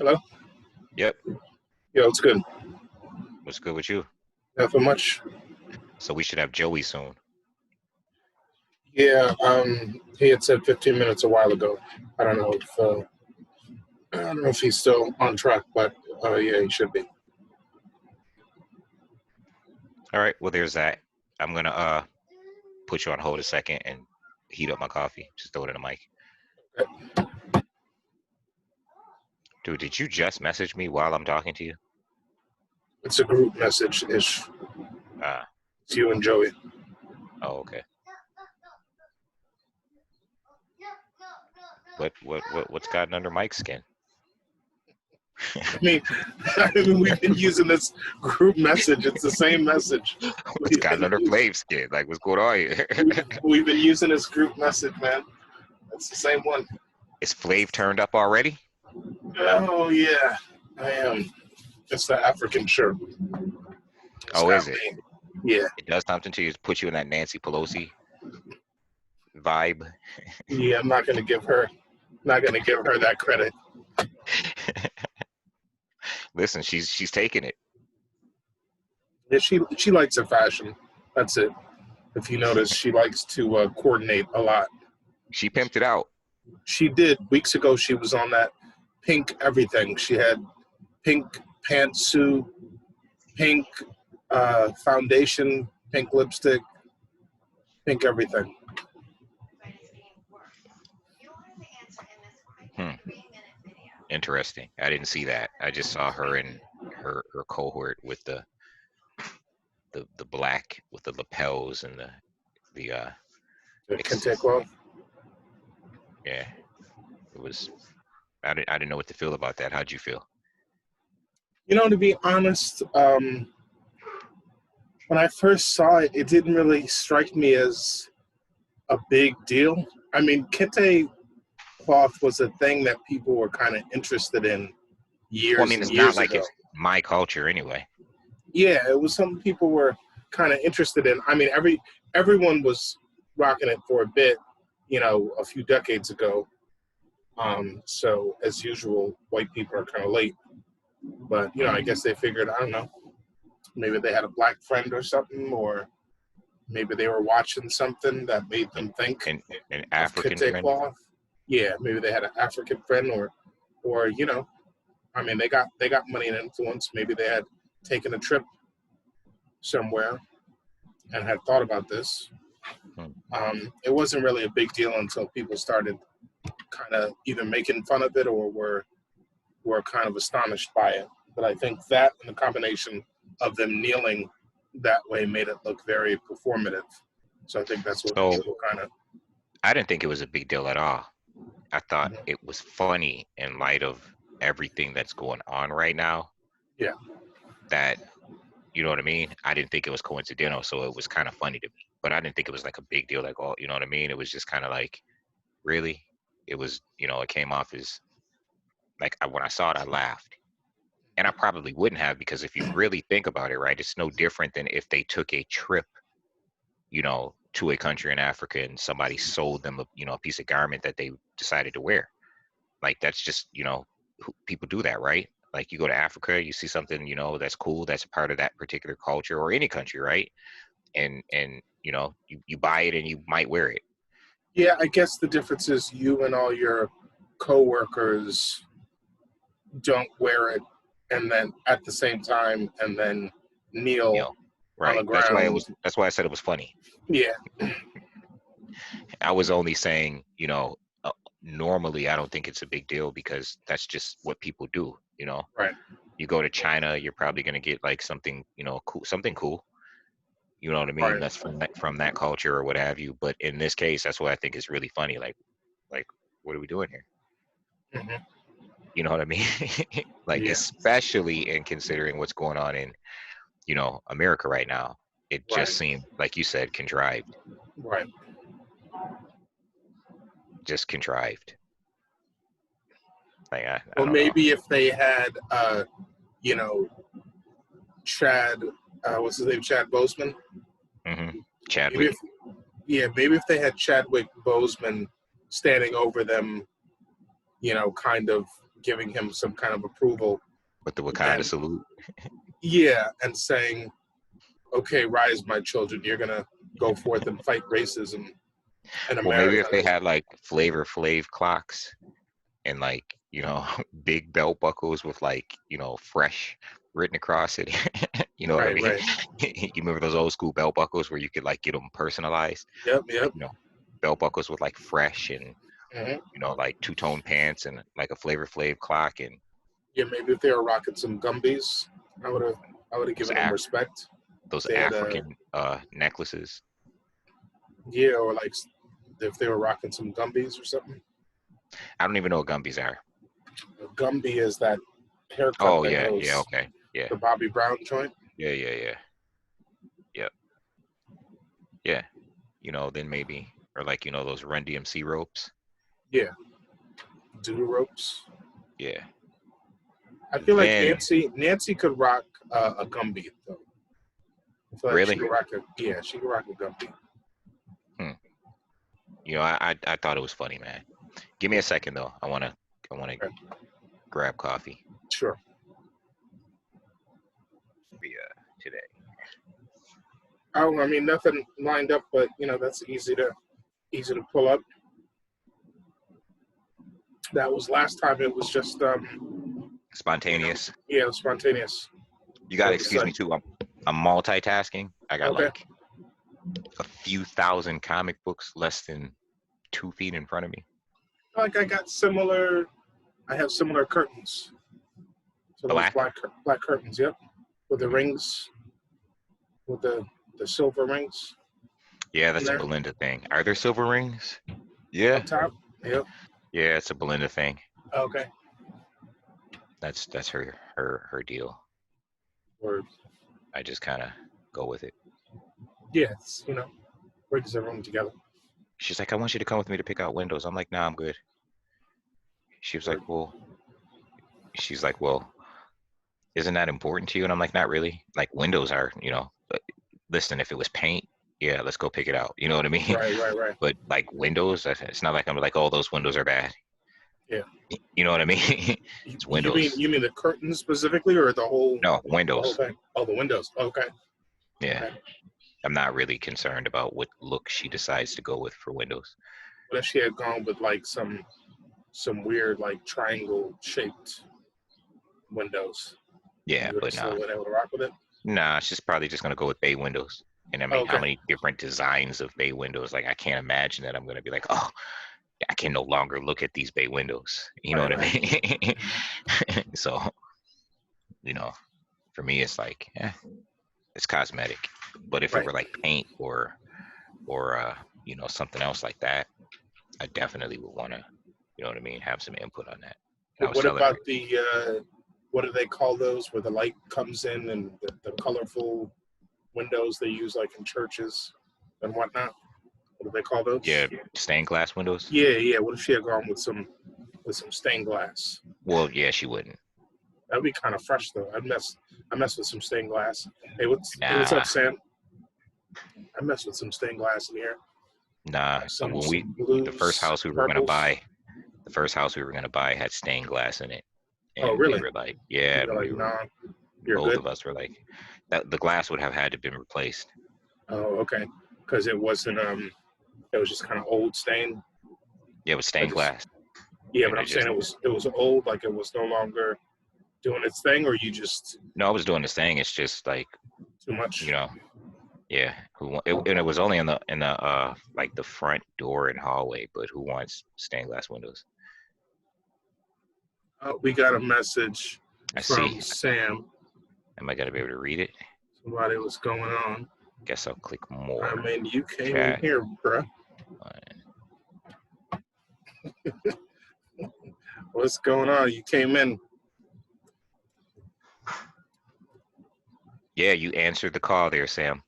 Hello? Yep. Yo, it's good. What's good with you? Nothing much. So we should have Joey soon. Yeah, he had said 15 minutes a while ago. I don't know if he's still on track, but yeah, he should be. All right. Well, there's that. I'm gonna put you on hold a second and heat up my coffee. Just throw it in the mic. Dude, did you just message me while I'm talking to you? It's a group message ish. It's you and Joey. Oh, okay. What's gotten under Mike's skin? I mean, we've been using this group message. It's the same message. What's gotten under Flav's skin? Like, what's going on here? We've been using this group message, man. It's the same one. Is Flav turned up already? Oh, yeah, I am. It's the African shirt. Oh, is it? Yeah. It does something to you. Put you in that Nancy Pelosi vibe. Yeah, I'm not gonna give her that credit. Listen, she's taking it. Yeah, she likes her fashion. That's it. If you notice, she likes to coordinate a lot. She pimped it out. She did. Weeks ago, she was on that pink everything. She had pink pantsuit, pink foundation, pink lipstick, pink everything. Interesting. I didn't see that. I just saw her in her cohort with the black with the lapels and the kente cloth. Yeah, it was. I didn't know what to feel about that. How'd you feel? You know, to be honest, when I first saw it, it didn't really strike me as a big deal. I mean, kente cloth was a thing that people were kind of interested in years well, I mean, it's not like it's my culture anyway. Yeah, it was something people were kind of interested in. I mean, everyone was rocking it for a bit, a few decades ago. So as usual, white people are kind of late. But, I guess they figured, I don't know, maybe they had a black friend or something, or maybe they were watching something that made them think an African friend. Cloth. Yeah, maybe they had an African friend or I mean, they got money and influence. Maybe they had taken a trip somewhere and had thought about this. It wasn't really a big deal until people started kind of either making fun of it or were kind of astonished by it. But I think that and the combination of them kneeling that way made it look very performative. So I think that's what people kind of... I didn't think it was a big deal at all. I thought it was funny in light of everything that's going on right now. Yeah. That, you know what I mean? I didn't think it was coincidental, so it was kind of funny to me. But I didn't think it was like a big deal, like, oh, you know what I mean? It was just kind of like, really? It was, it came off as, like, when I saw it, I laughed. And I probably wouldn't have, because if you really think about it, right, it's no different than if they took a trip, to a country in Africa and somebody sold them a piece of garment that they decided to wear. Like, that's just, people do that, right? Like, you go to Africa, you see something, that's cool, that's a part of that particular culture, or any country, right? And you buy it and you might wear it. Yeah, I guess the difference is you and all your coworkers don't wear it and then at the same time and then kneel right on the ground. That's why I said it was funny. Yeah. I was only saying, normally I don't think it's a big deal because that's just what people do, Right. You go to China, you're probably going to get like something, cool, something cool. You know what I mean? Right. That's from that culture or what have you. But in this case, that's what I think is really funny. Like, what are we doing here? Mm-hmm. You know what I mean? Like, yeah. Especially in considering what's going on in, America right now. It just seemed, like you said, contrived. Right. Just contrived. Like, I well, don't maybe know. if they had, Chad, what's his name? Chad Boseman. Mm-hmm. Chadwick. Maybe if they had Chadwick Boseman standing over them, kind of giving him some kind of approval. With the Wakanda And salute. yeah, and saying, okay, rise, my children, you're going to go forth and fight racism in Well, maybe America. if they had like Flavor Flav clocks and like, you know, big belt buckles with like, you know, fresh written across it. You know what I Right, mean? right. You remember those old school belt buckles where you could like get them personalized? Yep, Like, yep. you know, belt buckles with like fresh and, Hmm. you know, like two-tone pants and like a Flavor Flav clock and Yeah, maybe if they were rocking some Gumbies, I would have those given them respect. those They had African necklaces. yeah, or like if they were rocking some Gumbies or something. I don't even know what Gumbies are. A Gumby is that haircut Oh that yeah, yeah, goes okay. Yeah. the Bobby Brown joint. Yeah, yeah, yeah. Yep. Yeah. You know, then maybe or like, you know, those Run DMC ropes. Yeah, doodle ropes. Yeah. I feel like Then Nancy could rock a Gumby though. I feel like she really? could rock she could rock a Gumby. Hmm. You know, I thought it was funny, man. Give me a second though. I wanna Okay. grab coffee. Sure. Yeah, today. Oh, I mean nothing lined up, but you know that's easy to pull up. That was last time. It was just Spontaneous. yeah, it was spontaneous. You gotta All of a excuse sudden. me too. I'm multitasking. I got Okay. like a few thousand comic books less than 2 feet in front of me. Like I got similar. I have similar curtains. So those Black. black curtains. Yep, with the Mhm. rings, with the silver rings Yeah, in that's a there Belinda thing. Are there silver rings? Yeah. up top. Yep. Yeah, it's a Belinda thing. Okay. That's her deal. Or I just kind of go with it. yeah, it's brings everyone together. She's like, I want you to come with me to pick out windows. I'm like, nah, I'm good. She was Or like, well, isn't that important to you? And I'm like, not really. Like windows are, you know, listen, if it was paint, yeah, let's go pick it out. You know what I mean? right, right, right. But like windows, it's not like I'm like, oh, those windows are bad. Yeah. You know what I mean? It's You mean windows. the curtains specifically, or No, the whole windows. thing? Oh, the windows. Okay. Yeah. Okay. I'm not really concerned about what look she decides to go with for windows. What if she had gone with like some weird like triangle shaped windows? Yeah, You would have but still nah. been able to rock with it. Nah, she's probably just gonna go with bay windows. And I mean, how Okay. many different designs of bay windows? Like, I can't imagine that I'm gonna be like, oh, I can no longer look at these bay windows. You know Right, what I right. mean? Mhm. So, you know, for me, it's like, it's cosmetic. But if it Right. were like paint or you know, something else like that, I definitely would want to, you know what I mean, have some input on that. And I But was what telling her, about the what do they call those where the light comes in and the colorful windows they use like in churches and whatnot? What do they call yeah, those? stained glass windows. Yeah, yeah. What if she had gone with some stained glass? Well, yeah, she wouldn't. That'd be kind of fresh though. I mess with some stained glass. What's Nah, up, Sam? I mess with some stained glass in here. nah. Some When we some the first blues, house we were gonna purples. buy, the first house we were gonna buy had stained glass in it, Oh, and we really? were like, yeah, You're and like, we were nah, you're both good. of us were like, that the glass would have had to been replaced. Oh, okay. Because it wasn't it was just kind of old stain. Yeah, it was I stained just glass, yeah, and but it I'm saying just it was old, like it was no longer doing its thing, or you just no, I was doing this thing. It's just like, too you much. know, yeah. And it was only in the like the front door and hallway. But who wants stained glass windows? We got a message I from see. Sam. Am I gonna be able to read it? Somebody was going on. Guess I'll click I more. mean, you came in Chat. here, bruh. What's going on? You came in. Yeah, you answered the call there, Sam.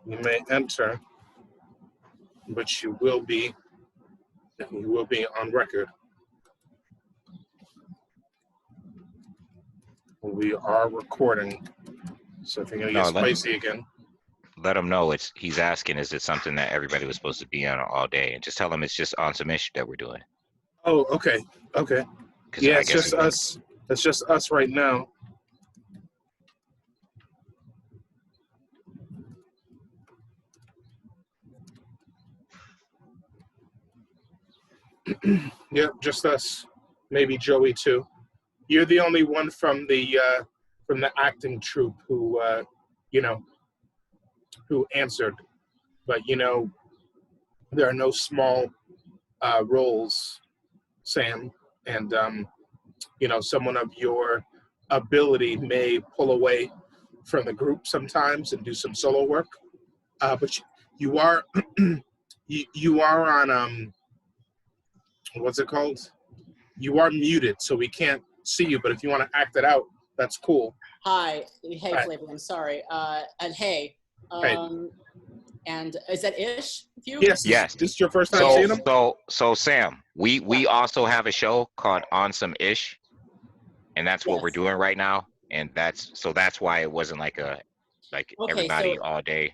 You may enter, but you will be on record. We are recording, so if you're gonna get No, spicy again, let him know. He's asking, is it something that everybody was supposed to be on all day? And just tell him it's just on some issue that we're doing. Oh, okay, okay. Because Yeah, I it's guess just it, us. It's just us right now. Yep, just us. Maybe Joey too. You're the only one from the acting troupe who you know who answered. But there are no small roles, Sam, and someone of your ability may pull away from the group sometimes and do some solo work. But you are you are on what's it called? You are muted, so we can't see you. But if you want to act it out, that's cool. Hi. Hey, Hi. Flavor. I'm sorry. And hey. Hey. And is that Ish with you? Yes. yes. This is your first time So seeing him? so Sam, we also have a show called On Some Ish, and that's what we're Yes. doing right now. And that's why it wasn't like Okay, everybody so- all day.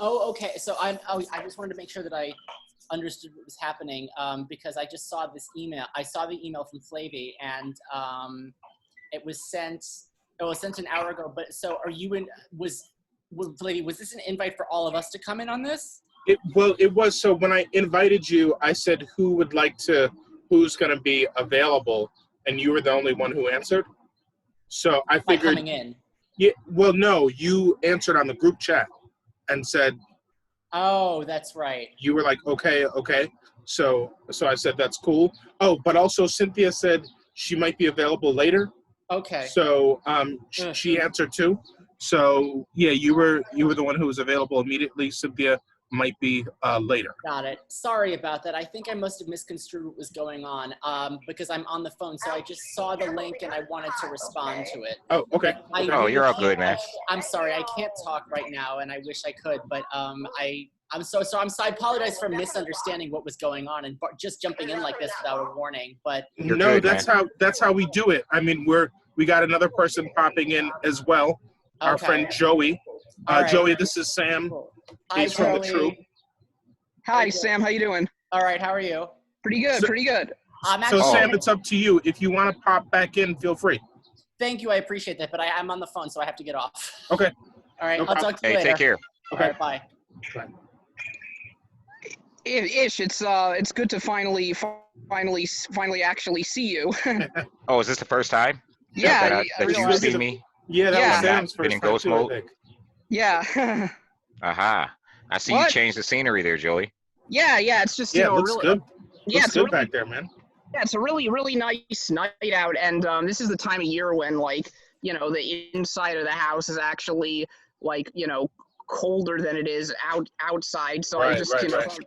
Oh, okay. So I just wanted to make sure that I understood what was happening because I just saw this email. I saw the email from Flavy, and it was sent. It was sent an hour ago. But so, are you in? Flavy, was this an invite for all of us to come in on this? It was. So when I invited you, I said who's going to be available, and you were the only one who answered. So I By figured. coming in. Yeah. Well, no, you answered on the group chat and said. Oh, that's right. You were like, okay. So I said that's cool. Oh, but also Cynthia said she might be available later. Okay. So she answered too. So yeah, you were the one who was available immediately. Cynthia might be later. Got it. Sorry about that. I think I must have misconstrued what was going on because I'm on the phone. So I just saw the link and I wanted to respond to it. Oh, okay. Oh, you're all good, man. I'm sorry. I can't talk right now, and I wish I could. But I'm so sorry. I apologize for misunderstanding what was going on and just jumping in like this without a warning. But You're no, good, that's how we do it. I mean, we got another person popping in as well. Our friend Joey. Right. Joey, this is Sam. Hi, He's from the Joey. troupe. Hi, Sam. How you doing? All right. How are you? Pretty good. So- pretty good. I'm So actually. Sam, it's up to you. If you want to pop back in, feel free. Thank you. I appreciate that. But I'm on the phone, so I have to get off. Okay. All right. No I'll talk to you Hey, later. take care. Okay. All right, bye. Ish, it's good to finally actually see you. Oh, is this the first time? Yeah, that I you realized see it. me? Yeah, that Yeah. was Sam's Been first in time ghost too, I mode? think. Yeah. Aha. I see you What? changed the scenery there, Joey. yeah. It's just Yeah, it a looks really good. yeah, Looks it's good a really, back there, man. yeah, it's a really nice night out, and this is the time of year when the inside of the house is actually colder than it is outside. So I Right, just right.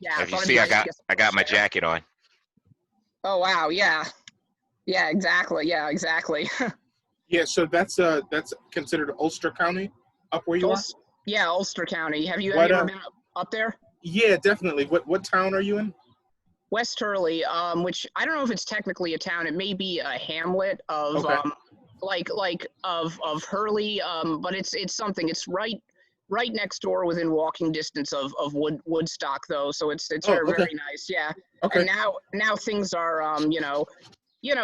yeah. If you thought it'd see, be I nice to got get I got my some fresh air. jacket on. Oh wow, yeah, exactly. Yeah, so that's considered Ulster County up where you are? Yeah, Ulster County. Have you What, ever been up there? Yeah, definitely. What town are you in? West Hurley, which I don't know if it's technically a town. It may be a hamlet of Okay. of Hurley, but it's something. It's right next door, within walking distance of Woodstock, though. So it's Oh, okay. very nice. Yeah. Okay. And now things are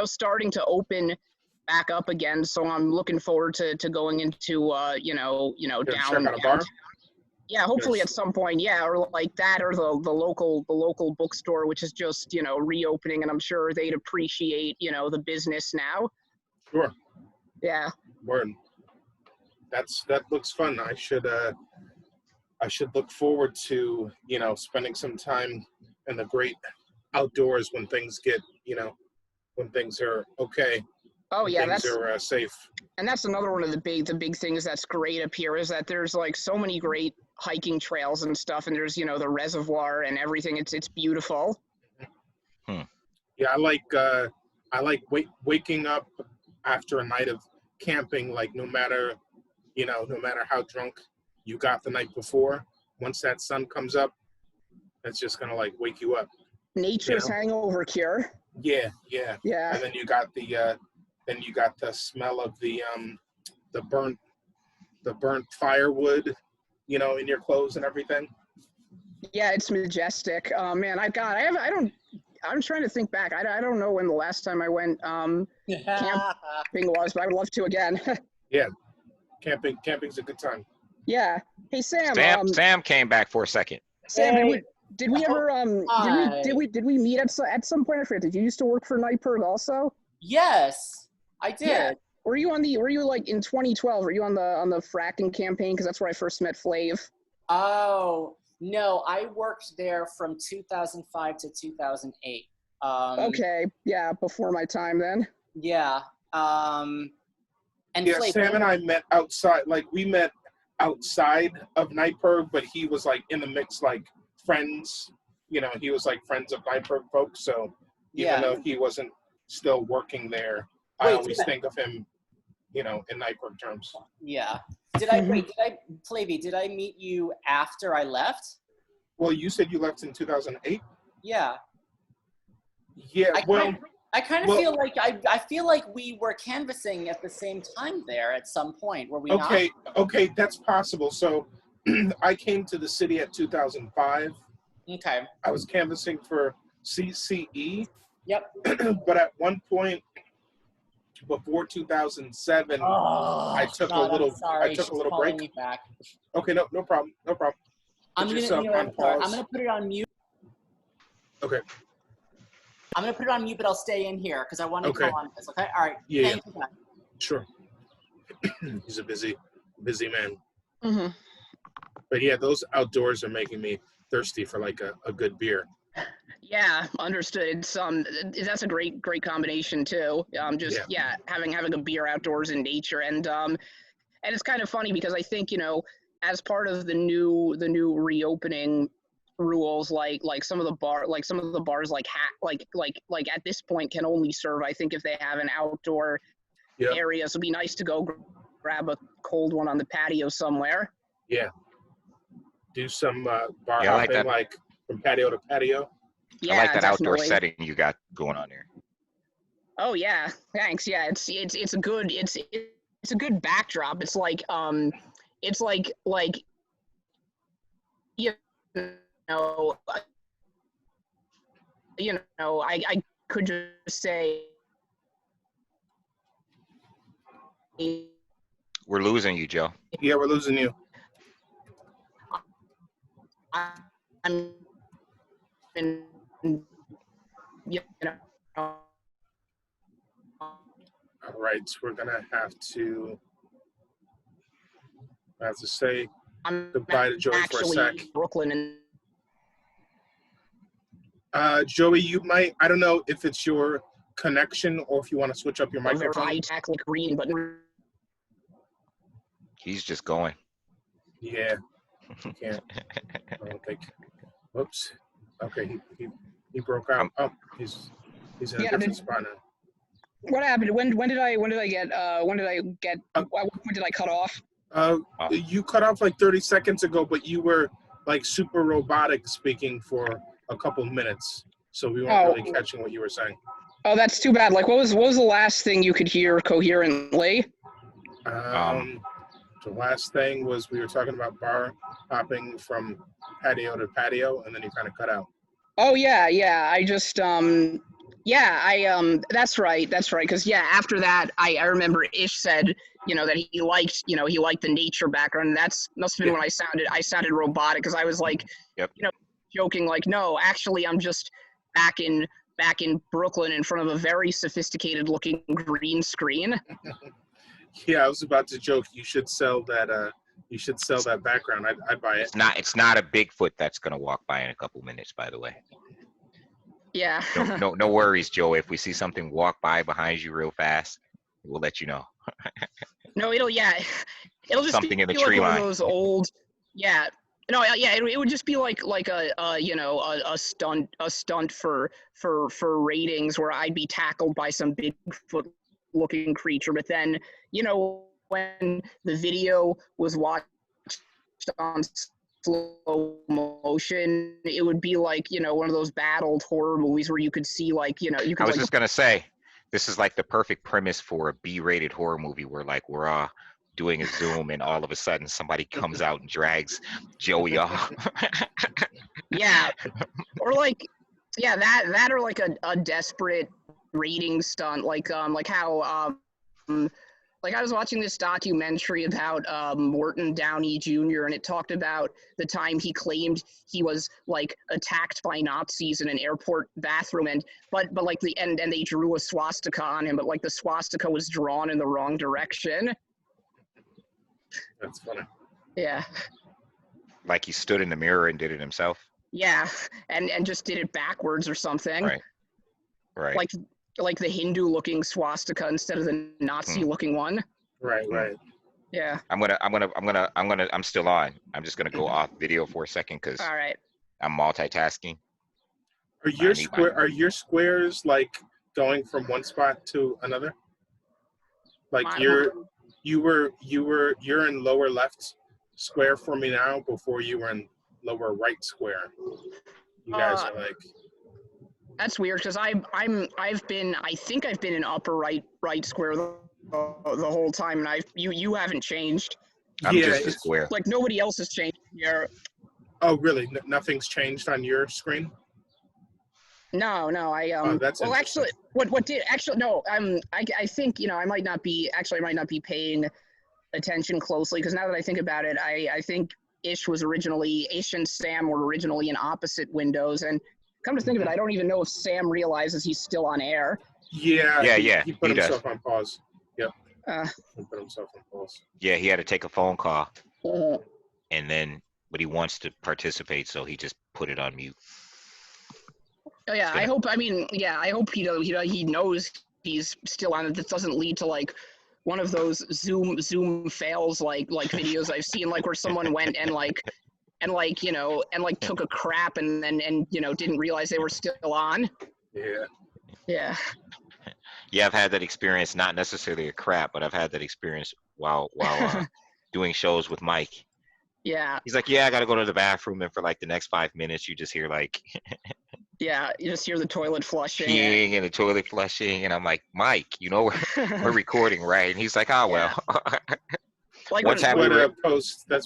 starting to open back up again. So I'm looking forward to going into Gonna check down. out a bar? Yeah, hopefully Yes. at some point, yeah, or like that, or the local bookstore, which is just reopening, and I'm sure they'd appreciate the business now. Sure. Yeah. Word. That looks fun. I should look forward to spending some time in the great outdoors when things get when things are okay. Oh when yeah, things are safe. and that's another one of the big things that's great up here is that there's like so many great hiking trails and stuff, and there's the reservoir and everything. It's beautiful. Yeah, I like waking up after a night of camping. Like no matter how drunk you got the night before, once that sun comes up, it's just gonna like wake you up. Nature's hangover cure. Yeah. Yeah. And then you got the smell of the burnt firewood, in your clothes and everything. Yeah, it's majestic. Man, I I'm trying to think back. I don't know when the last time I went camping was, but I would love to again. Yeah, camping's a good time. Yeah. Hey Sam. Sam came back for a second. Sam, Hey. did we ever Hi. did we meet at some point? I forget. Did you used to work for Nightberg also? Yes, I did. Yeah. Were you like in 2012? Were you on the fracking campaign? Because that's where I first met Flav. Oh, no, I worked there from 2005 to 2008. Okay, yeah, before my time then. Yeah. And Yeah, Flav, Sam and I met outside. Like we met outside of Nightberg, but he was like in the mix, like friends. You know, he was like friends of Nightberg folks. So even though he wasn't still working there, I Wait, always think of him, you know, in Nightberg terms. Yeah. Flavy, did I meet you after I left? Well, you said you left in 2008. Yeah. Yeah. I kind of feel like I feel like we were canvassing at the same time there at some point. Were we not? Okay, that's possible. So I came to the city at 2005. Okay. I was canvassing for CCE. Yep. But at one point before 2007, I took a little break. Me back. Okay, no problem. I'm gonna put it on mute. Okay. I'm gonna put it on mute, but I'll stay in here because I want to call on this. Okay. All right. Yeah. Thank you. Sure. He's a busy man. Mm-hmm. But yeah, those outdoors are making me thirsty for like a good beer. Yeah, understood. It's that's a great combination too. Having a beer outdoors in nature, and it's kind of funny because I think, you know, as part of the new reopening rules, like some of the bars like at this point can only serve, I think, if they have an outdoor area. So it'd be nice to go grab a cold one on the patio somewhere. Yeah. Do some bar hopping, like from patio to patio. Yeah, I like that definitely. outdoor setting you got going on there. Oh yeah, thanks. Yeah, it's a good backdrop. It's like you know I could just say We're losing you, Joe. Yeah, we're losing you. I'm you know. All right, so we're gonna have to say goodbye to Joey for a sec. Brooklyn and Joey, you might, I don't know if it's your connection or if you want to switch up your microphone. Green, but He's just going. Yeah, he can't. I don't think. Whoops. Okay, he broke out. Oh, he's in a different spot now. What happened? When did I cut off? You cut off like 30 seconds ago, but you were like super robotic speaking for a couple minutes, so we weren't really catching what you were saying. Oh, that's too bad. Like, what was the last thing you could hear coherently? The last thing was we were talking about bar hopping from patio to patio, and then you kind of cut out. Oh yeah. I just that's right. Because after that, I remember Ish said, you know, that he liked the nature background. And that's must have been when I sounded robotic, because I was like, you know, joking, like, no, actually, I'm just back in Brooklyn in front of a very sophisticated looking green screen. Yeah, I was about to joke. You should sell that. You should sell that background. I'd buy it. It's not a Bigfoot that's gonna walk by in a couple minutes, by the way. Yeah. No worries, Joe. If we see something walk by behind you real fast, we'll let you know. No, it'll just something be in the like tree one line. of those old. Yeah. No, yeah, it would just be like a stunt for ratings, where I'd be tackled by some Bigfoot looking creature, but then, you know, when the video was watched on slow motion, it would be like, you know, one of those bad old horror movies where you could see, like, you know, you could. I was just gonna say, this is like the perfect premise for a B-rated horror movie, where like we're doing a zoom and all of a sudden somebody comes out and drags Joey off. Yeah, or like Yeah, that or like a desperate rating stunt, like how like I was watching this documentary about Morton Downey Jr. and it talked about the time he claimed he was like attacked by Nazis in an airport bathroom, and but like and they drew a swastika on him, but like the swastika was drawn in the wrong direction. That's funny. Yeah. Like he stood in the mirror and did it himself. Yeah, and just did it backwards or something. Right. Like the Hindu-looking swastika instead of the Nazi-looking one. Right. Yeah. I'm still on. I'm just gonna go off video for a second because All right. I'm multitasking. Are your squares like going from one spot to another? Like you're in lower left square for me now before you were in lower right square. You guys are like. That's weird because I think I've been in upper right square the whole time, and you haven't changed. I'm just a square. Like nobody else has changed here. Oh really? Nothing's changed on your screen? No, I that's well actually what did actually no I think I might not be paying attention closely because now that I think about it, I think Ish and Sam were originally in opposite windows, and come to think of it, I don't even know if Sam realizes he's still on air. Yeah. He put himself on pause. Yep. He put himself on pause. Yeah, he had to take a phone call, Uh, and then but he wants to participate, so he just put it on mute. Oh yeah, I hope he knows he's still on it. This doesn't lead to like one of those Zoom fails like videos I've seen, like where someone went and took a crap and didn't realize they were still on. Yeah. Yeah, I've had that experience, not necessarily a crap, but I've had that experience while doing shows with Mike. Yeah. He's like, yeah, I got to go to the bathroom, and for like the next 5 minutes, you just hear like. Yeah, you just hear the toilet flushing. Peeing and the toilet flushing, and I'm like, Mike, we're recording, right? And he's like, oh well. Like that's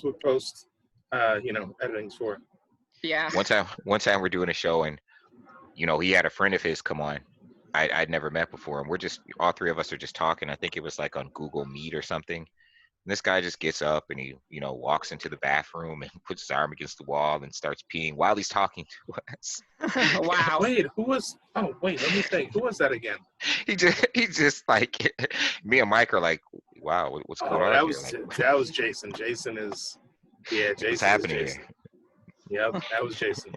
what post editing's for. Yeah. One time we're doing a show, and he had a friend of his come on. I'd never met before, and we're just all three of us are just talking. I think it was like on Google Meet or something. And this guy just gets up and he, walks into the bathroom and puts his arm against the wall and starts peeing while he's talking to us. Wow. Wait, let me think. Who was that again? He just like, me and Mike are like, wow, what's going on that was Jason. Jason is, Jason. What's happening here? Yep, that was Jason.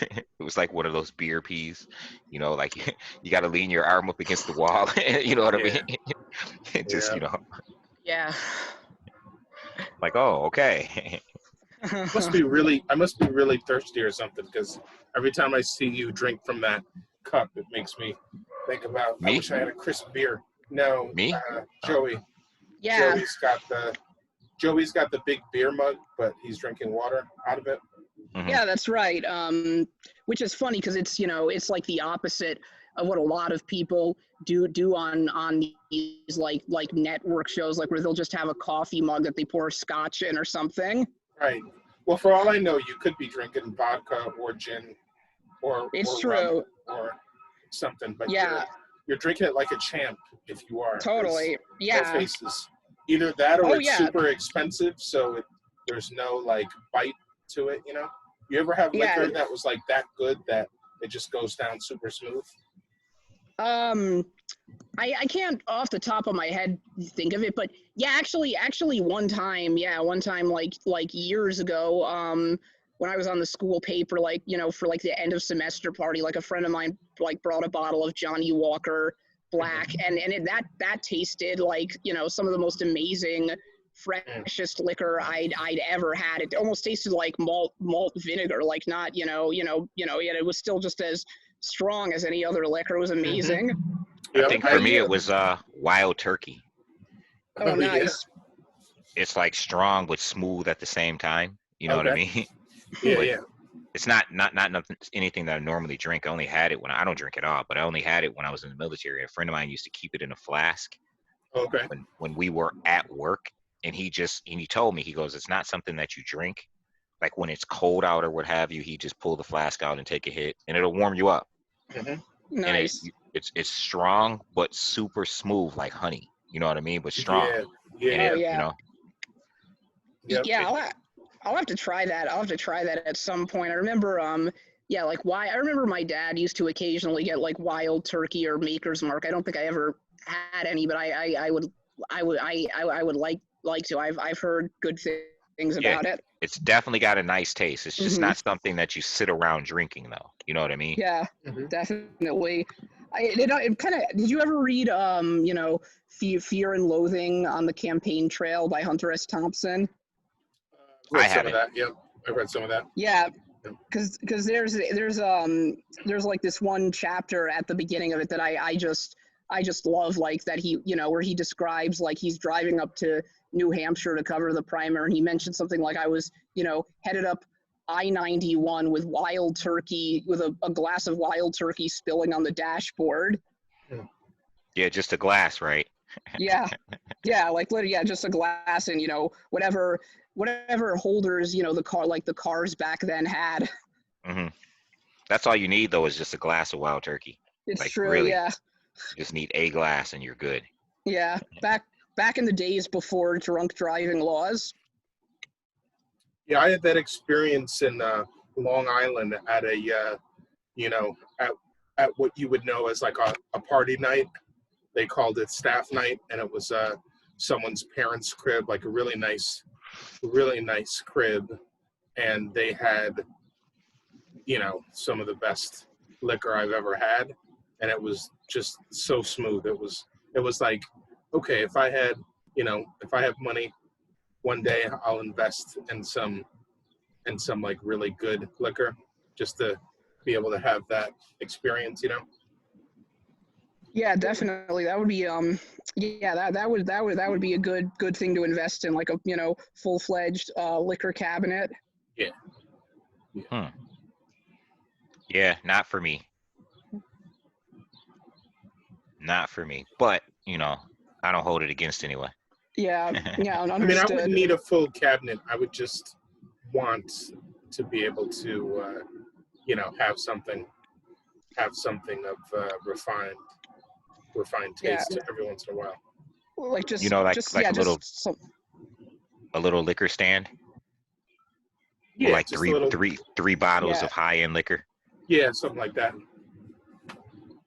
It was like one of those beer peas, like you got to lean your arm up against the wall. You know what I mean? Just, Yeah. Like, oh, okay. I must be really thirsty or something, because every time I see you drink from that cup, it makes me think about. Me? I wish I had a crisp beer. No, me? Joey. Yeah. Joey's got the big beer mug, but he's drinking water out of it. Mm-hmm. Yeah, that's right. Which is funny because it's it's like the opposite of what a lot of people do on these like network shows, like where they'll just have a coffee mug that they pour scotch in or something. Right. Well, for all I know, you could be drinking vodka or gin, or true, or something. But yeah, you're drinking it like a champ if you are. Totally. Yeah. Faces. Either that or it's super expensive, so there's no like bite to it. You ever have liquor that was like that good that it just goes down super smooth? I can't off the top of my head think of it, but yeah, actually one time like years ago, when I was on the school paper, like, for like the end of semester party, like a friend of mine like brought a bottle of Johnny Walker Black, and that tasted like, some of the most amazing, freshest liquor I'd ever had. It almost tasted like malt vinegar, like not, yet it was still just as strong as any other liquor. It was amazing. I think for me it was Wild Turkey. Oh, nice. It's like strong but smooth at the same time. You know what I mean? Yeah. It's not nothing, anything that I normally drink. I only had it when I don't drink at all, but I only had it when I was in the military. A friend of mine used to keep it in a flask. Okay. When we were at work, and he told me, he goes, it's not something that you drink. like when it's cold out or what have you, he just pull the flask out and take a hit, and it'll warm you up. Mhm. Nice. And it's strong but super smooth like honey. You know what I mean? But strong. Yeah, And yeah, Oh, it, yeah. you know, yep. Yeah, I'll have to try that. I'll have to try that at some point. I remember, yeah, like why I remember my dad used to occasionally get like wild turkey or Maker's Mark. I don't think I ever had any, but I would like to. I've heard good things yeah, about it. it's definitely got a nice taste. It's just Mhm. not something that you sit around drinking, though. You know what I mean? Yeah, Mhm. definitely. It kind of. Did you ever read Fear and Loathing on the Campaign Trail by Hunter S. Thompson? I've read I some of haven't. that. Yep, I read some of that. Yeah, Yeah. because there's like this one chapter at the beginning of it that I just love, like that he, where he describes like he's driving up to New Hampshire to cover the primary, and he mentioned something like I was headed up I-91 with wild turkey, with a glass of wild turkey spilling on the dashboard. Yeah, just a glass, right? Yeah, yeah, like literally, yeah, just a glass, and whatever holders the car, like the cars back then had. Hmm. That's all you need, though, is just a glass of wild turkey. It's Like, true, really, yeah, you just need a glass and you're good. yeah. Back in the days before drunk driving laws. Yeah, I had that experience in Long Island at a at what you would know as like a party night. They called it staff night, and it was someone's parents' crib, like a really nice crib, and they had some of the best liquor I've ever had, and it was just so smooth. It was like, okay, if I have money one day, I'll invest in some like really good liquor, just to be able to have that experience. Yeah, definitely. That would be yeah, that would be a good thing to invest in, like a full-fledged liquor cabinet. Yeah. Hmm. Yeah, not for me. Not for me. But, I don't hold it against anyone. Yeah, yeah, I mean, I understood. wouldn't need a full cabinet. I would just want to be able to, have something of refined Yeah. taste every once in a while. Like just like yeah, a little just some, liquor stand Yeah, with like just a little. three bottles Yeah. of high-end liquor. Yeah, something like that.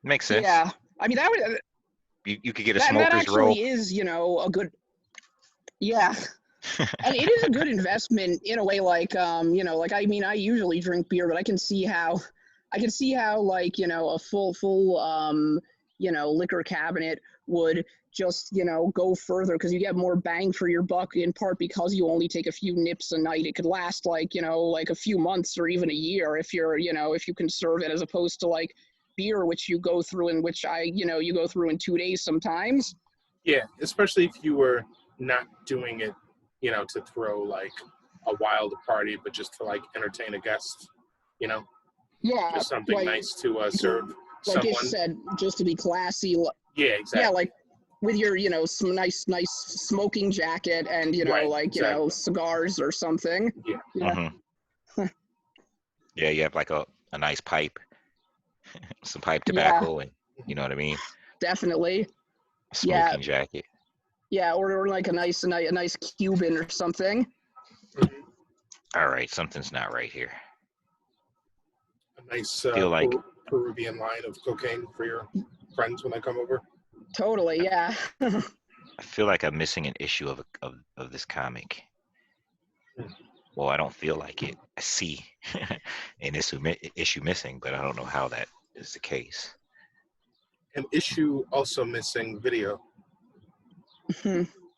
Makes sense. yeah. I mean, that would You could get a that smoker's roll. actually is a good, yeah. And it is a good investment in a way, like like I mean, I usually drink beer, but I can see how like a full liquor cabinet would just go further, because you get more bang for your buck, in part because you only take a few nips a night. It could last like like a few months or even a year if you're if you conserve it, as opposed to like beer, which you go through in you go through in 2 days sometimes. Yeah, especially if you were not doing it, to throw like a wild party, but just to like entertain a guest, Yeah, just something like nice to serve like you someone. said, just to be classy. Yeah, exactly. Yeah, like with your some nice smoking jacket and Right, like exactly. cigars or something. Yeah. Yeah. Yeah, you have like a nice pipe, some pipe Yeah, tobacco, and you know what I mean? definitely. A smoking jacket. Yeah, or like a nice Cuban or something. Mhm. All right, something's not right here. A nice Feel like Peruvian line of cocaine for your friends when they come over. Totally, yeah. I feel like I'm missing an issue of this comic. Well, I don't feel like it. I see an issue missing, but I don't know how that is the case. An issue also missing video.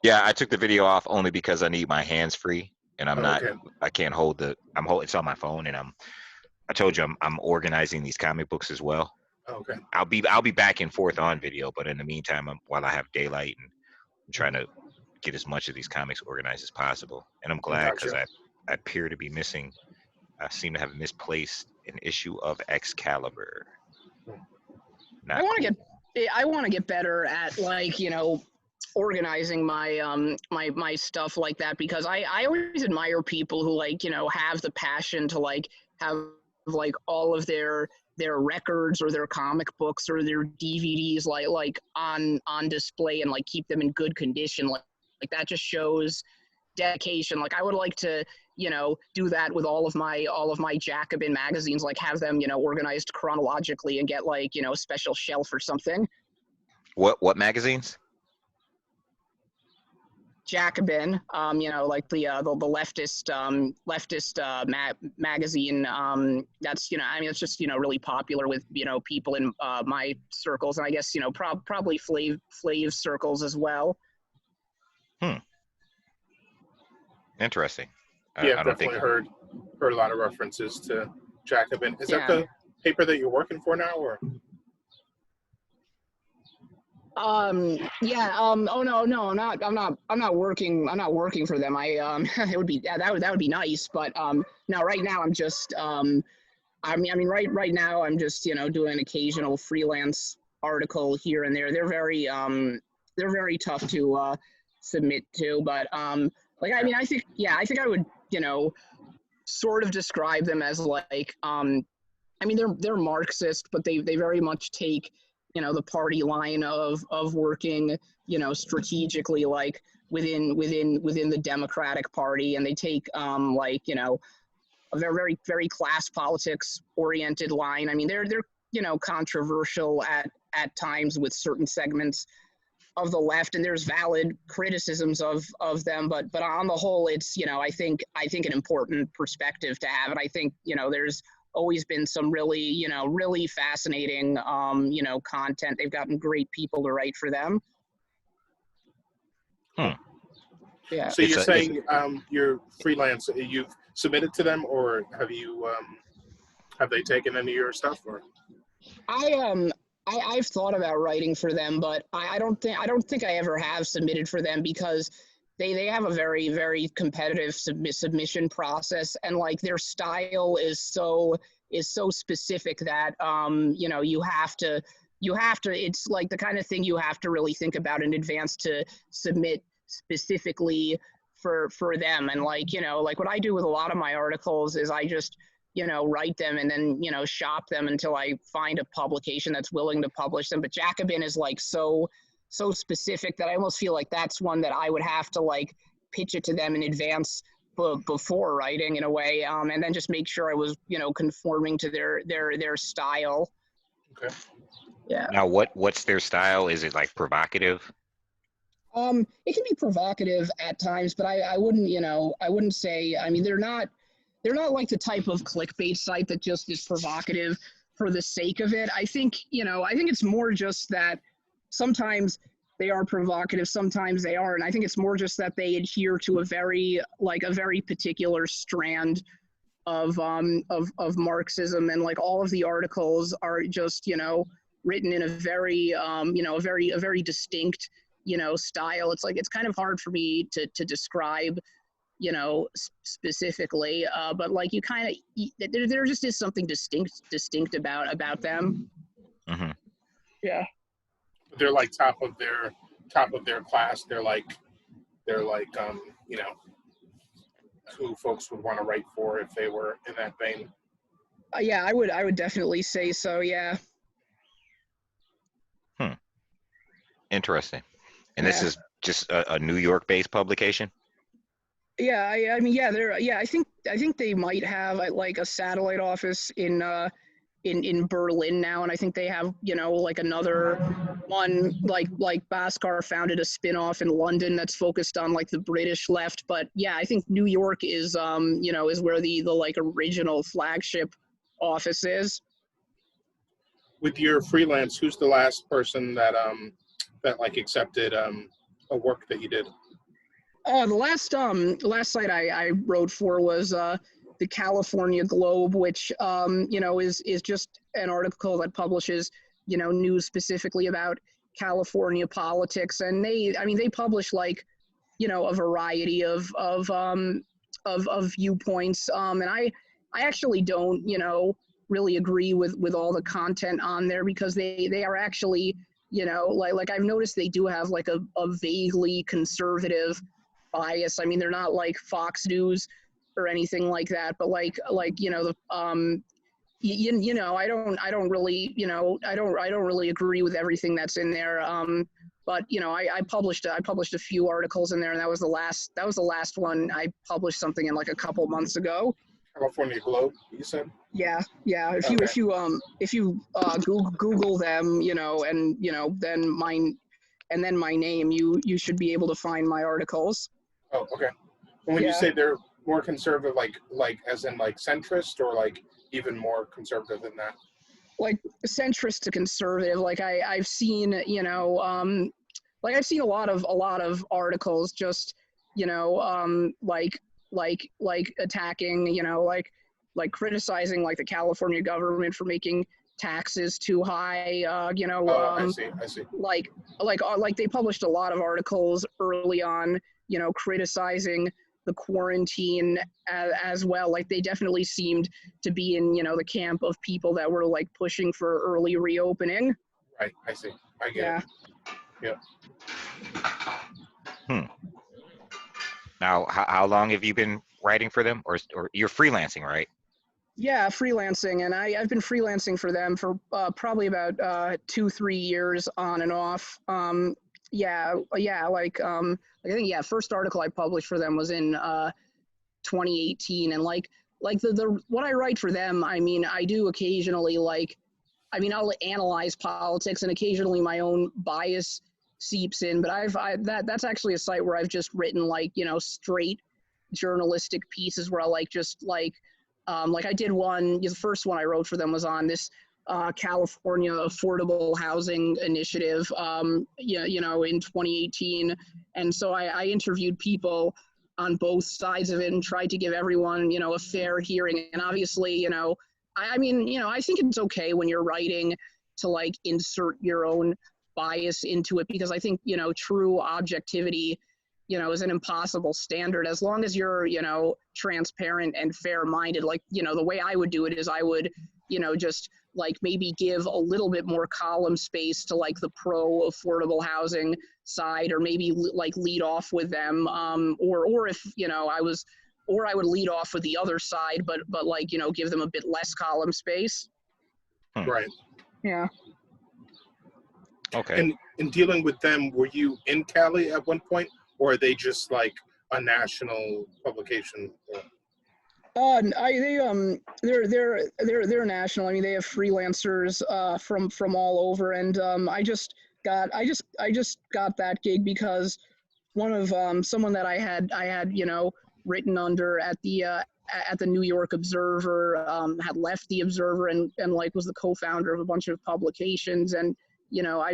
Yeah, I took the video off only because I need my hands free, and I'm not. Okay. I can't hold the. It's on my phone, and I told you I'm organizing these comic books as well. Okay. I'll be back and forth on video, but in the meantime, while I have daylight, and I'm trying to get as much of these comics organized as possible. And I'm glad, because Gotcha. I appear to be missing. I seem to have misplaced an issue of Excalibur. Not I want cool. to get better at like organizing my stuff like that, because I always admire people who, like, you know, have the passion to, like, have, like, all of their records or their comic books or their DVDs like on display and, like, keep them in good condition. Like that just shows dedication. Like, I would like to, you know, do that with all of my Jacobin magazines, like have them, you know, organized chronologically and get, like, you know, a special shelf or something. What magazines? Jacobin, you know, like the leftist magazine. That's, you know, I mean, it's just, you know, really popular with, you know, people in my circles, and I guess, you know, probably Flav circles as well. Interesting. Yeah, I I've don't think definitely heard a lot of references to Jacobin. Is that Yeah. the paper that you're working for now, or? Yeah, oh no, I'm not working for them. It would be, that would be nice, but no, right now I'm just I mean right now I'm just, you know, doing an occasional freelance article here and there. They're very tough to submit to, but like, I mean, I think I would, you know, sort of describe them as, like, I mean, they're Marxist, but they very much take, you know, the party line of working, you know, strategically, like within the Democratic Party, and they take like, you know, a very class politics oriented line. I mean, they're you know, controversial at times with certain segments of the left, and there's valid criticisms of them, but on the whole, it's, you know, I think an important perspective to have. And I think, you know, there's always been some really, you know, really fascinating you know, content. They've gotten great people to write for them. Yeah. So you're saying you're freelance, you've submitted to them, or have you have they taken any of your stuff, or? I've thought about writing for them, but I don't think I ever have submitted for them, because they have a very competitive submission process, and, like, their style is so specific that you know, you have to it's like the kind of thing you have to really think about in advance to submit specifically for them. And, like, you know, like what I do with a lot of my articles is I just, you know, write them and then, you know, shop them until I find a publication that's willing to publish them. But Jacobin is, like, so specific that I almost feel like that's one that I would have to, like, pitch it to them in advance before writing, in a way, and then just make sure I was, you know, conforming to their style. Okay. Yeah. Now, what's their style? Is it, like, provocative? It can be provocative at times, but I wouldn't, you know, I wouldn't say, I mean, they're not like the type of clickbait site that just is provocative for the sake of it. I think, you know, it's more just that sometimes they are provocative, sometimes they aren't. I think it's more just that they adhere to a very particular strand of Marxism, and, like, all of the articles are just, you know, written in a very you know, a very distinct, you know, style. It's like, it's kind of hard for me to describe, you know, specifically, but, like, you kind of, there just is something distinct about them. Mm-hmm. Yeah. They're like top of their class. They're like you know, who folks would want to write for if they were in that vein. Yeah, I would definitely say so. Yeah. Interesting. And Yeah. this is just a New York-based publication? Yeah, I mean, yeah, I think they might have, like, a satellite office in Berlin now, and I think they have, you know, like, another one, like Bhaskar founded a spin-off in London that's focused on, like, the British left. But yeah, I think New York is you know, is where the like original flagship office is. With your freelance, who's the last person that like accepted a work that you did? The last site I wrote for was the California Globe, which you know, is just an article that publishes, you know, news specifically about California politics, and they publish, like, you know, a variety of viewpoints, and I actually don't, you know, really agree with all the content on there, because they are actually, you know, like I've noticed they do have like a vaguely conservative bias. I mean, they're not like Fox News or anything like that, but like you know, the you know, I don't really, you know, I don't really agree with everything that's in there. But you know, I published a few articles in there, and that was the last one. I published something in like a couple months ago. California Globe, you said? Yeah. Okay. If you Google them, you know, and you know, then my name, you should be able to find my articles. Oh, okay. And when you Yeah. say they're more conservative, like as in like centrist, or like even more conservative than that? Like centrist to conservative. Like I've seen, you know, like I've seen a lot of articles just, you know, like attacking, you know, like criticizing like the California government for making taxes too high, you know. I see. Like they published a lot of articles early on, you know, criticizing the quarantine as well. Like they definitely seemed to be in, you know, the camp of people that were like pushing for early reopening. Right, I see. I get it. Yeah. Now, how long have you been writing for them, or you're freelancing, right? Yeah, freelancing, and I've been freelancing for them for probably about 2-3 years on and off. Like I think first article I published for them was in 2018, and like the what I write for them, I mean, I do occasionally I'll analyze politics, and occasionally my own bias seeps in, but that's actually a site where I've just written like, you know, straight journalistic pieces where I like I did one. The first one I wrote for them was on this California affordable housing initiative, you know, in 2018, and so I interviewed people on both sides of it and tried to give everyone, you know, a fair hearing. And obviously, you know, I mean, you know, I think it's okay when you're writing to like insert your own bias into it, because I think, you know, true objectivity, you know, is an impossible standard as long as you're, you know, transparent and fair-minded. Like, you know, the way I would do it is I would, you know, just like maybe give a little bit more column space to like the pro affordable housing side, or maybe like lead off with them, or if, you know, I would lead off with the other side, but like, you know, give them a bit less column space. Right. Yeah. Okay. And in dealing with them, were you in Cali at one point, or are they just like a national publication? They're national. I mean, they have freelancers from all over, and I just got that gig because one of someone that I had, you know, written under at the New York Observer, had left the Observer, and like was the co-founder of a bunch of publications, and you know,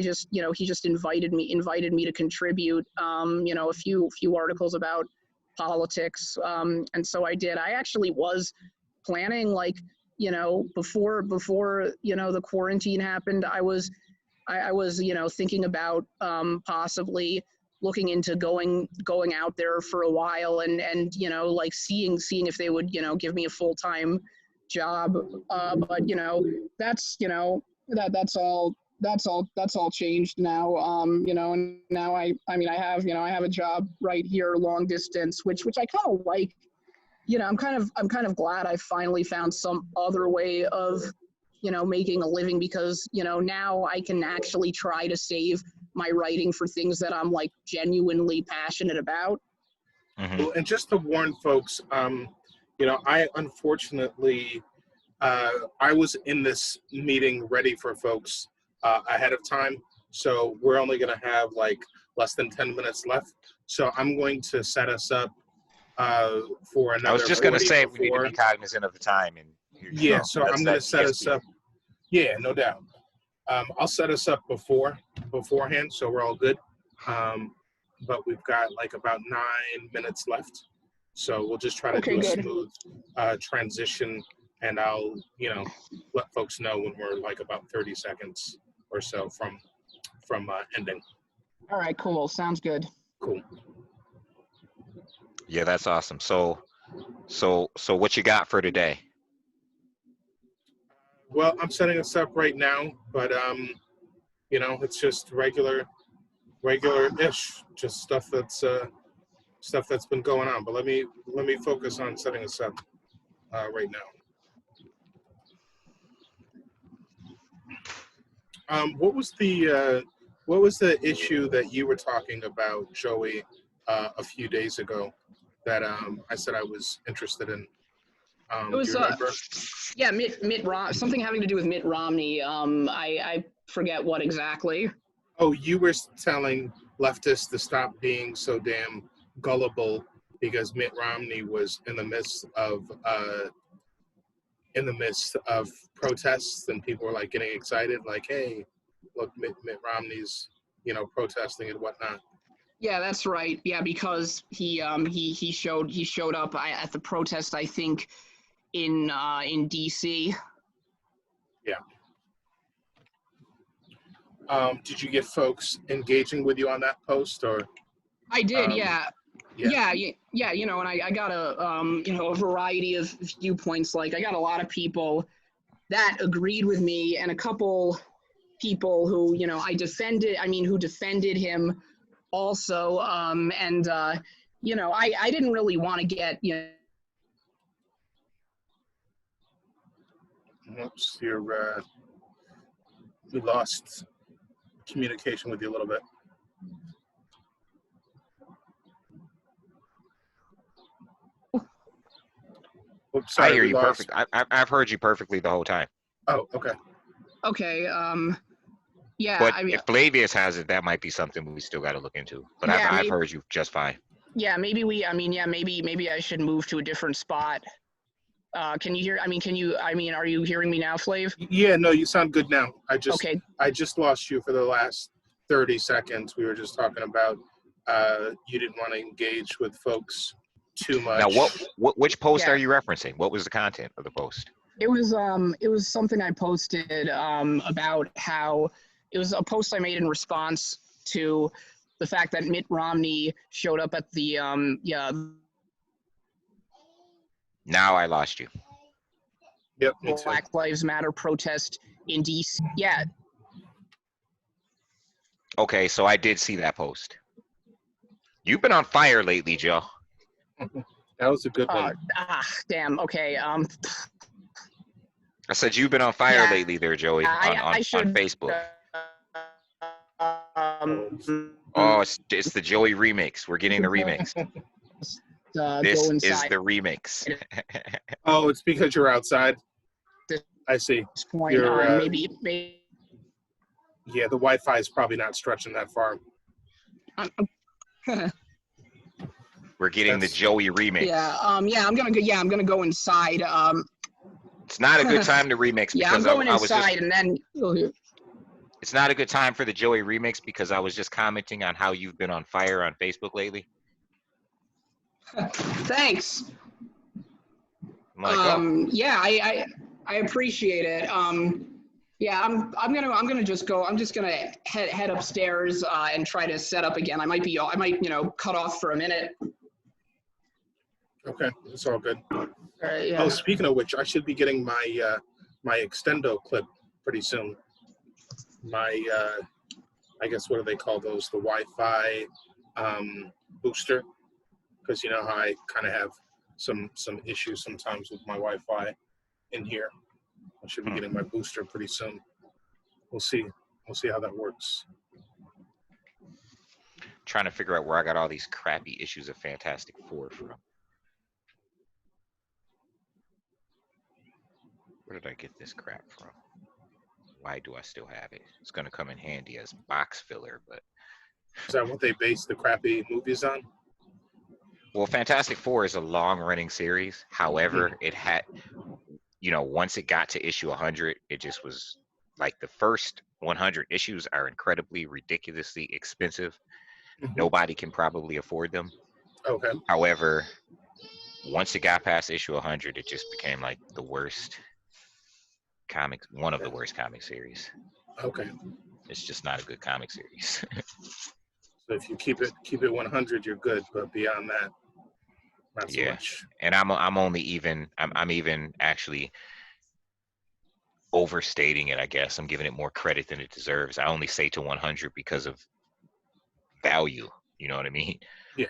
he just invited me to contribute, you know, a few articles about politics, and so I did. I actually was planning, like, you know, before you know, the quarantine happened, I was you know, thinking about possibly looking into going out there for a while, and you know, like seeing if they would, you know, give me a full-time job, but you know, that's, you know, that's all changed now. You know, and now I mean, I have a job right here, long distance, which I kind of like. You know, I'm kind of glad I finally found some other way of, you know, making a living, because, you know, now I can actually try to save my writing for things that I'm like genuinely passionate about. Mm-hmm. Well, and just to warn folks, you know, I unfortunately, I was in this meeting ready for folks ahead of time, so we're only going to have like less than 10 minutes left. So I'm going to set us up for another. I was just going to say we need to before. be cognizant of the time, and Yeah, so I'm going to set us up. Yeah, no doubt. I'll set us up beforehand, so we're all good. But we've got like about 9 minutes left, so we'll just try to do a smooth transition, and I'll, you know, let folks know when we're like about 30 seconds or so from ending. All right, cool. Sounds good. Cool. Yeah, that's awesome. So what you got for today? Well, I'm setting us up right now, but You know, it's just regular-ish, just stuff that's been going on. But let me focus on setting us up right now. What was the issue that you were talking about, Joey, a few days ago that I said I was interested in? It was do you remember? yeah, something having to do with Mitt Romney. I forget what exactly. Oh, you were telling leftists to stop being so damn gullible because Mitt Romney was in the midst of protests, and people were like getting excited, like, "Hey, look, Mitt Romney's, protesting and whatnot." Yeah, that's right. Yeah, because he showed up at the protest, I think, in DC. Yeah. Did you get folks engaging with you on that post, or? I did, Yeah. yeah. And I got a variety of viewpoints. Like, I got a lot of people that agreed with me, and a couple people who, who defended him also. I didn't really want to get, Oops, we lost communication with you a little bit. Oops, sorry, I hear you perfect. I've heard you perfectly the whole time. Oh, okay. Okay. Yeah. But if Flavius has it, that might be something we still got to look into. But yeah, I've heard you just fine. Yeah, maybe maybe I should move to a different spot. Can you hear? Are you hearing me now, Flav? Yeah, no, you sound good now. I just lost you for the last 30 seconds. We were just talking about you didn't want to engage with folks too much. Now, which post are you referencing? What was the content of the post? It was something I posted about how it was a post I made in response to the fact that Mitt Romney showed up at the Now I lost you. Yep, me too. Black Lives Matter protest in DC. Yeah. Okay, so I did see that post. You've been on fire lately, Joe. That was a good one. Damn. Okay. I said you've been on fire lately there, Joey, on Facebook. It's the Joey remix. We're getting the remix. This is the remix. Oh, it's because you're outside. I see. You're, maybe. Yeah, the Wi-Fi is probably not stretching that far. We're getting the Joey remix. Yeah. I'm gonna go inside. It's not a good time to remix because I'm going inside, and then you'll hear. It's not a good time for the Joey remix because I was just commenting on how you've been on fire on Facebook lately. Thanks. I'm like, Yeah, I appreciate it. Yeah, I'm gonna just go. I'm just gonna head upstairs and try to set up again. I might cut off for a minute. Okay, it's all good. Yeah. Oh, speaking of which, I should be getting my my extendo clip pretty soon. My I guess, what do they call those? The Wi-Fi booster, because you know how I kind of have some issues sometimes with my Wi-Fi in here. I should be getting my booster pretty soon. We'll see how that works. trying to figure out where I got all these crappy issues of Fantastic Four from. Where did I get this crap from? Why do I still have it? It's going to come in handy as box filler, but... Is that what they base the crappy movies on? Well, Fantastic Four is a long-running series. However, it had, once it got to issue 100, it just was like the first 100 issues are incredibly, ridiculously expensive. Nobody can probably afford them. Okay. However, once it got past issue 100, it just became like the worst comics, one of the worst comic series. Okay. It's just not a good comic series. So if you keep it 100, you're good, but beyond that, not so much. And I'm even actually overstating it, I guess. I'm giving it more credit than it deserves. I only say to 100 because of value. You know what I mean? Yeah.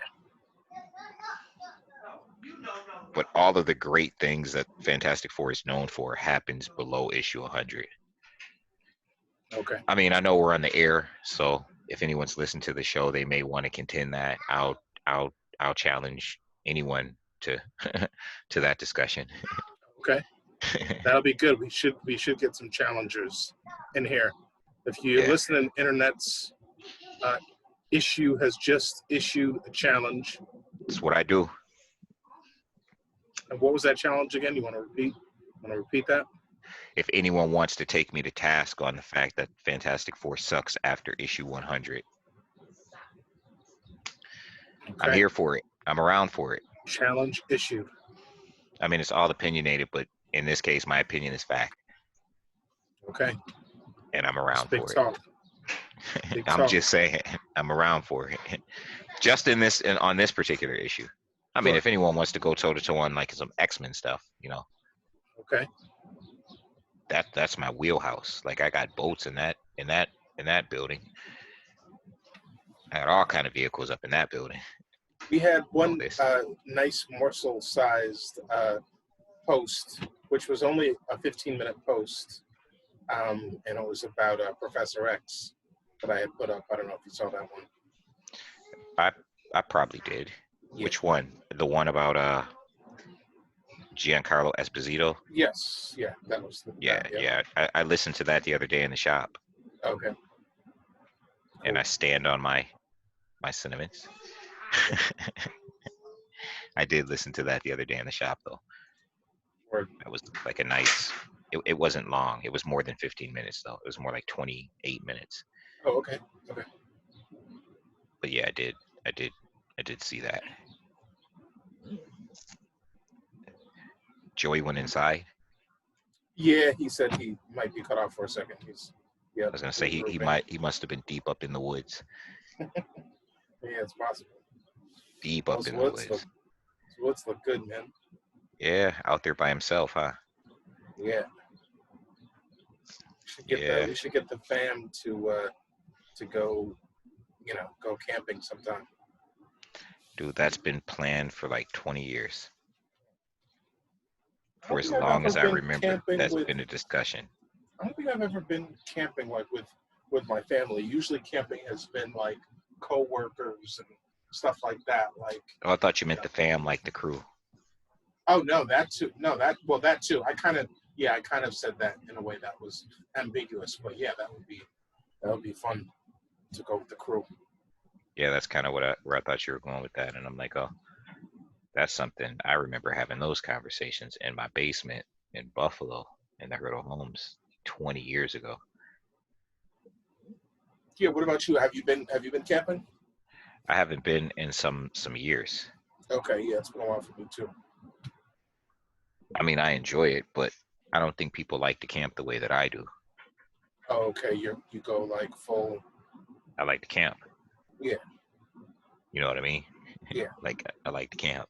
But all of the great things that Fantastic Four is known for happens below issue 100. Okay. I mean, I know we're on the air, so if anyone's listened to the show, they may want to contend that. I'll challenge anyone to to that discussion. Okay. That'll be good. We should get some challengers in here. If you Yeah. listen to Internet's issue has just issued a challenge. That's what I do. And what was that challenge again? You want to repeat that? If anyone wants to take me to task on the fact that Fantastic Four sucks after issue 100, Okay. I'm here for it. I'm around for it. Challenge issued. I mean, it's all opinionated, but in this case, my opinion is fact. Okay. And I'm around Big for talk. it. Big I'm talk. just saying, I'm around for it. Just in this, and on this particular issue. I mean, Sure. if anyone wants to go toe to toe on like some X-Men stuff, you know, Okay. that's my wheelhouse. Like I got boats in that building. I got all kind of vehicles up in that building. We had one this. nice morsel-sized post, which was only a 15-minute post, and it was about Professor X that I had put up. I don't know if you saw that one. I probably did. Yeah. Which one? The one about Giancarlo Esposito? Yes. Yeah, that was. Yeah. I listened to that the other day in the shop. Okay. And Cool. I stand on my sentiments. I did listen to that the other day in the shop, though. Word. That was like a nice. It wasn't long. It was more than 15 minutes, though. It was more like 28 minutes. Oh, okay. Okay. But yeah, I did see that. Joey went inside. Yeah, he said he might be cut off for a second. I was gonna say he must have been deep up in the woods. Yeah, it's possible. Deep up Those in the woods. Those woods look good, man. Yeah, out there by himself, huh? Yeah. We should get the fam to go, go camping sometime. Dude, that's been planned for like 20 years. For as I've long as I been remember, camping that's been a discussion. I don't think I've ever been camping like with my family. Usually camping has been like co-workers and stuff like that. Like, Oh, I thought you meant the fam, like the crew. oh no, that too. No, that too. I kind of said that in a way that was ambiguous, but yeah, that would be fun to go with the crew. Yeah, that's kind of where I thought you were going with that, and I'm like, oh, that's something. I remember having those conversations in my basement in Buffalo in the Hurdle Homes 20 years ago. Yeah. What about you? Have you been camping? I haven't been in some years. Okay. Yeah, it's been a while for me too. I mean, I enjoy it, but I don't think people like to camp the way that I do. Oh, okay. You go like full. I like to camp. Yeah. You know what I mean? Yeah. Like I like to camp.